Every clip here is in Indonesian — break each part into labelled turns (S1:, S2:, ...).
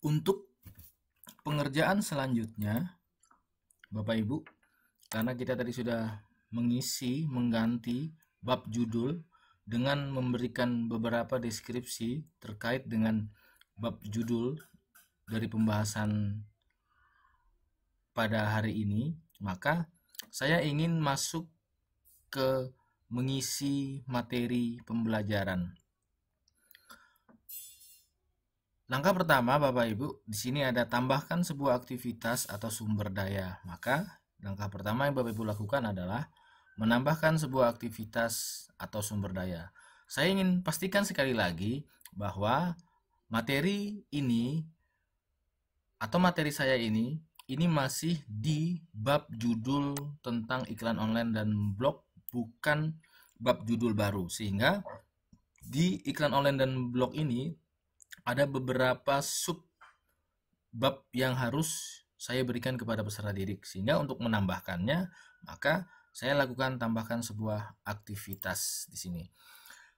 S1: Untuk pengerjaan selanjutnya, Bapak Ibu, karena kita tadi sudah mengganti bab judul dengan memberikan beberapa deskripsi terkait dengan bab judul dari pembahasan pada hari ini, maka saya ingin masuk ke mengisi materi pembelajaran. Langkah pertama, Bapak Ibu, di sini ada tambahkan sebuah aktivitas atau sumber daya. Maka, langkah pertama yang Bapak Ibu lakukan adalah menambahkan sebuah aktivitas atau sumber daya. Saya ingin pastikan sekali lagi bahwa materi ini atau materi saya ini masih di bab judul tentang iklan online dan blog, bukan bab judul baru. Sehingga di iklan online dan blog ini ada beberapa sub bab yang harus saya berikan kepada peserta didik, sehingga untuk menambahkannya maka saya lakukan tambahkan sebuah aktivitas di sini.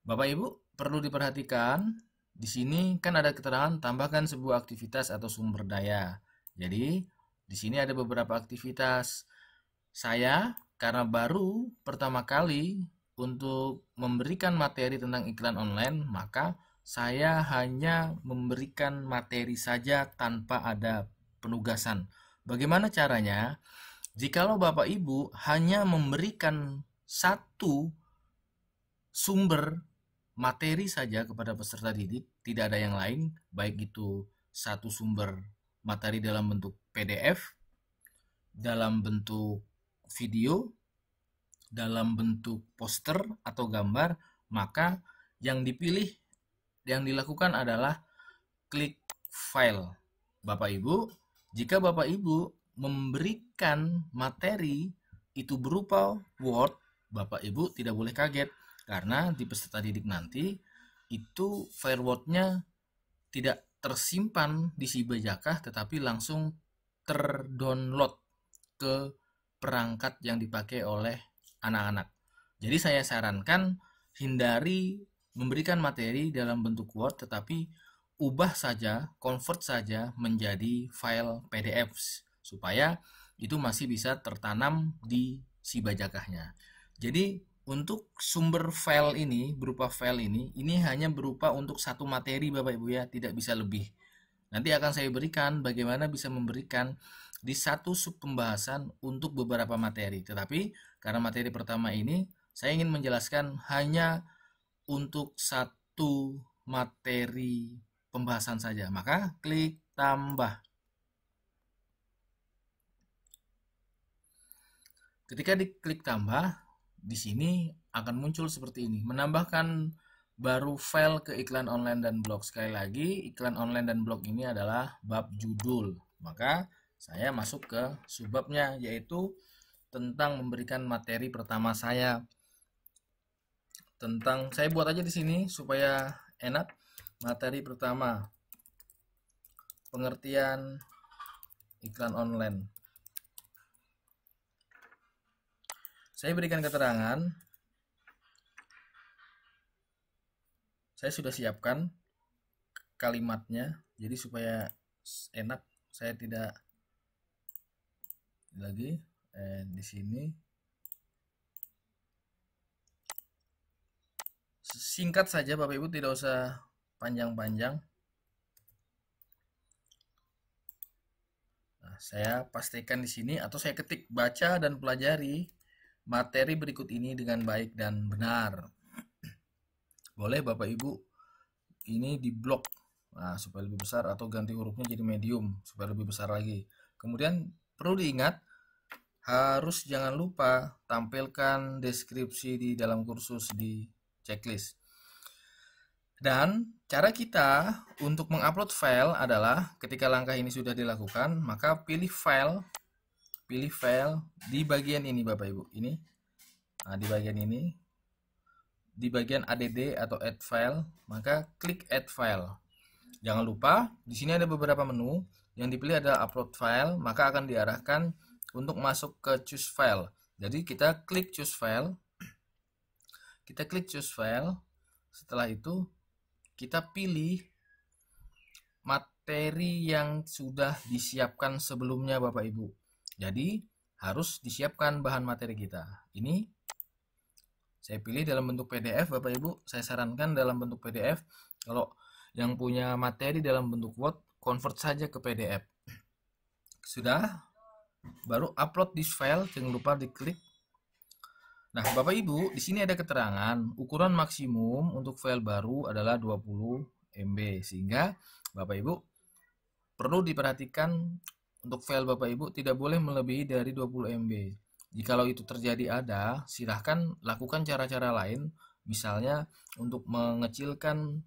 S1: Bapak Ibu perlu diperhatikan, di sini kan ada keterangan tambahkan sebuah aktivitas atau sumber daya. Jadi di sini ada beberapa aktivitas. Saya karena baru pertama kali untuk memberikan materi tentang iklan online, maka saya hanya memberikan materi saja tanpa ada penugasan. Bagaimana caranya? Jikalau Bapak Ibu hanya memberikan satu sumber materi saja kepada peserta didik, tidak ada yang lain, baik itu satu sumber materi dalam bentuk PDF, dalam bentuk video, dalam bentuk poster atau gambar, maka yang dipilih, yang dilakukan adalah klik file. Bapak Ibu, jika Bapak Ibu memberikan materi itu berupa Word, Bapak Ibu tidak boleh kaget, karena di peserta didik nanti itu file Word-nya tidak tersimpan di si Bajakah, tetapi langsung terdownload ke perangkat yang dipakai oleh anak-anak. Jadi saya sarankan hindari memberikan materi dalam bentuk Word, tetapi ubah saja, convert saja menjadi file PDF supaya itu masih bisa tertanam di si Bajakahnya. Jadi untuk sumber file ini, berupa file ini hanya berupa untuk satu materi Bapak Ibu ya, tidak bisa lebih. Nanti akan saya berikan bagaimana bisa memberikan di satu sub pembahasan untuk beberapa materi. Tetapi karena materi pertama ini saya ingin menjelaskan hanya untuk satu materi pembahasan saja. Maka klik tambah. Ketika diklik tambah, di sini akan muncul seperti ini. Menambahkan baru file ke iklan online dan blog. Sekali lagi, iklan online dan blog ini adalah bab judul. Maka saya masuk ke subbabnya, yaitu tentang memberikan materi pertama saya. Saya buat aja di sini supaya enak. Materi pertama, pengertian iklan online. Saya berikan keterangan. Saya sudah siapkan kalimatnya, jadi supaya enak, saya tidak lagi di sini. Singkat saja Bapak Ibu, tidak usah panjang-panjang. Nah, saya pastikan di sini atau saya ketik baca dan pelajari materi berikut ini dengan baik dan benar. Boleh Bapak Ibu ini di blok, nah, supaya lebih besar, atau ganti hurufnya jadi medium supaya lebih besar lagi. Kemudian perlu diingat, harus jangan lupa tampilkan deskripsi di dalam kursus di checklist. Dan cara kita untuk mengupload file adalah ketika langkah ini sudah dilakukan, maka pilih file di bagian ini Bapak Ibu. Ini. Nah, di bagian ini, di bagian add atau add file, maka klik add file. Jangan lupa, di sini ada beberapa menu. Yang dipilih adalah upload file, maka akan diarahkan untuk masuk ke choose file. Jadi kita klik choose file. Setelah itu kita pilih materi yang sudah disiapkan sebelumnya Bapak Ibu. Jadi harus disiapkan bahan materi kita. Ini saya pilih dalam bentuk PDF Bapak Ibu. Saya sarankan dalam bentuk PDF. Kalau yang punya materi dalam bentuk Word, convert saja ke PDF. Sudah, baru upload this file, jangan lupa diklik. Nah, Bapak Ibu, di sini ada keterangan ukuran maksimum untuk file baru adalah 20 MB, sehingga Bapak Ibu perlu diperhatikan untuk file Bapak Ibu tidak boleh melebihi dari 20 MB. Jikalau itu terjadi silahkan lakukan cara-cara lain, misalnya untuk mengecilkan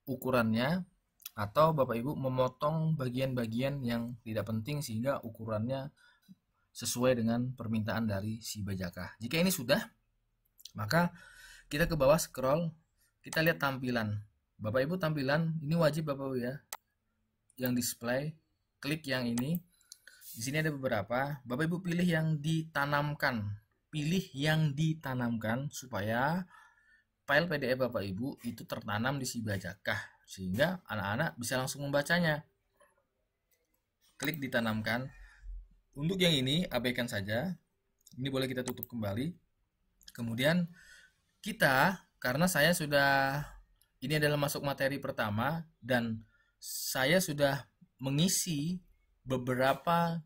S1: ukurannya, atau Bapak Ibu memotong bagian-bagian yang tidak penting sehingga ukurannya sesuai dengan permintaan dari si Bajakah. Jika ini sudah, maka kita ke bawah scroll, kita lihat tampilan. Bapak Ibu, tampilan ini wajib Bapak Ibu ya. Yang display, klik yang ini. Di sini ada beberapa. Bapak Ibu pilih yang ditanamkan. Pilih yang ditanamkan supaya file PDF Bapak Ibu itu tertanam di si Bajakah sehingga anak-anak bisa langsung membacanya. Klik ditanamkan. Untuk yang ini abaikan saja. Ini boleh kita tutup kembali. Kemudian kita, karena saya sudah, ini adalah masuk materi pertama dan saya sudah mengisi beberapa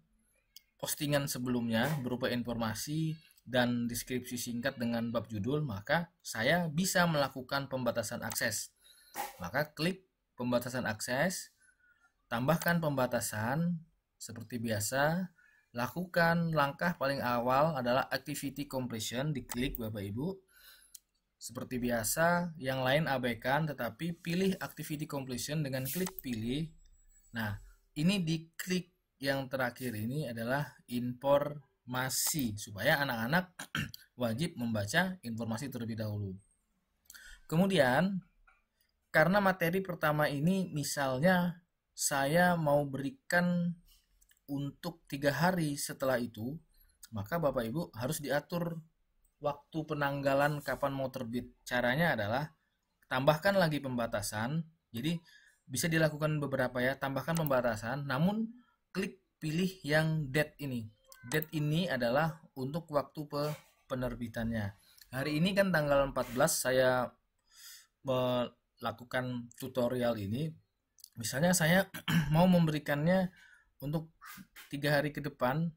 S1: postingan sebelumnya berupa informasi dan deskripsi singkat dengan bab judul, maka saya bisa melakukan pembatasan akses. Maka klik pembatasan akses, tambahkan pembatasan seperti biasa. Lakukan langkah paling awal adalah activity completion, diklik Bapak Ibu. Seperti biasa, yang lain abaikan, tetapi pilih activity completion dengan klik pilih. Nah, ini diklik yang terakhir ini adalah informasi, supaya anak-anak wajib membaca informasi terlebih dahulu. Kemudian, karena materi pertama ini misalnya saya mau berikan untuk 3 hari setelah itu, maka Bapak Ibu harus diatur waktu penanggalan kapan mau terbit. Caranya adalah tambahkan lagi pembatasan. Jadi bisa dilakukan beberapa ya, tambahkan pembatasan, namun klik pilih yang date ini. Date ini adalah untuk waktu penerbitannya. Hari ini kan tanggal 14 saya melakukan tutorial ini. Misalnya saya mau memberikannya untuk 3 hari ke depan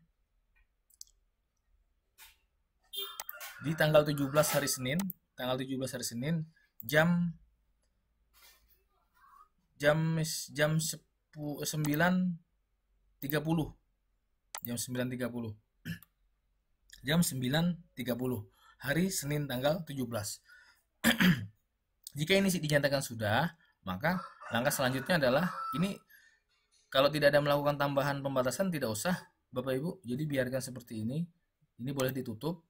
S1: di tanggal 17 hari Senin, jam 9.30 hari Senin tanggal 17. Jika ini dinyatakan sudah, maka langkah selanjutnya adalah ini. Kalau tidak ada melakukan tambahan pembatasan, tidak usah Bapak Ibu, jadi biarkan seperti ini. Ini boleh ditutup.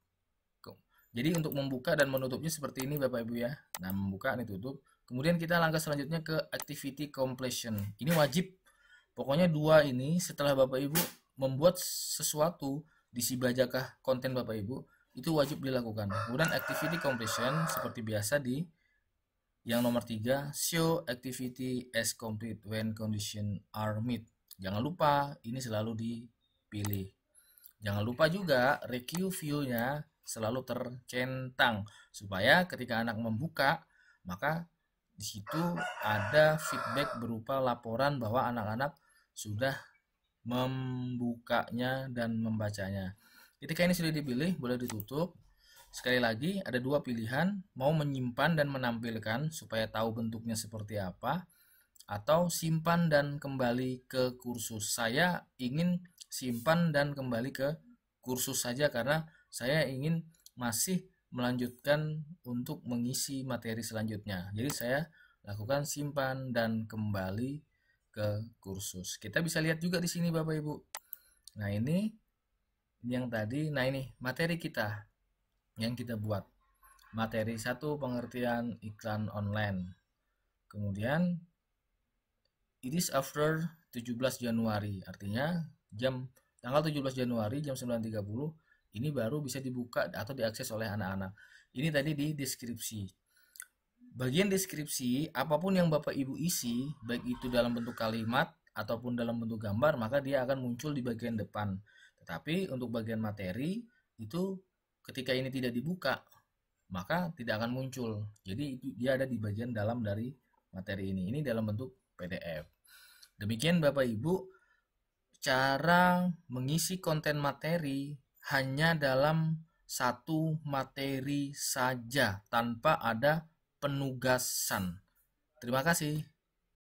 S1: Jadi untuk membuka dan menutupnya seperti ini Bapak Ibu ya. Nah, membuka ini tutup. Kemudian kita langkah selanjutnya ke activity completion. Ini wajib. Pokoknya 2 ini setelah Bapak Ibu membuat sesuatu di si Bajakah konten Bapak Ibu, itu wajib dilakukan. Kemudian activity completion seperti biasa di yang nomor 3, show activity as complete when condition are met. Jangan lupa ini selalu dipilih. Jangan lupa juga review view-nya selalu tercentang supaya ketika anak membuka, maka di situ ada feedback berupa laporan bahwa anak-anak sudah membukanya dan membacanya. Ketika ini sudah dipilih, boleh ditutup. Sekali lagi, ada 2 pilihan, mau menyimpan dan menampilkan supaya tahu bentuknya seperti apa, atau simpan dan kembali ke kursus. Saya ingin simpan dan kembali ke kursus saja karena saya ingin masih melanjutkan untuk mengisi materi selanjutnya. Jadi saya lakukan simpan dan kembali ke kursus. Kita bisa lihat juga di sini Bapak Ibu. Nah, ini yang tadi. Nah, ini materi kita yang kita buat. Materi 1 pengertian iklan online. Kemudian it is after 17 Januari, artinya tanggal 17 Januari jam 9.30 ini baru bisa dibuka atau diakses oleh anak-anak. Ini tadi di deskripsi. Bagian deskripsi, apapun yang Bapak Ibu isi, baik itu dalam bentuk kalimat ataupun dalam bentuk gambar, maka dia akan muncul di bagian depan. Tetapi untuk bagian materi, itu ketika ini tidak dibuka, maka tidak akan muncul. Jadi dia ada di bagian dalam dari materi ini. Ini dalam bentuk PDF. Demikian Bapak Ibu, cara mengisi konten materi hanya dalam satu materi saja tanpa ada penugasan. Terima kasih.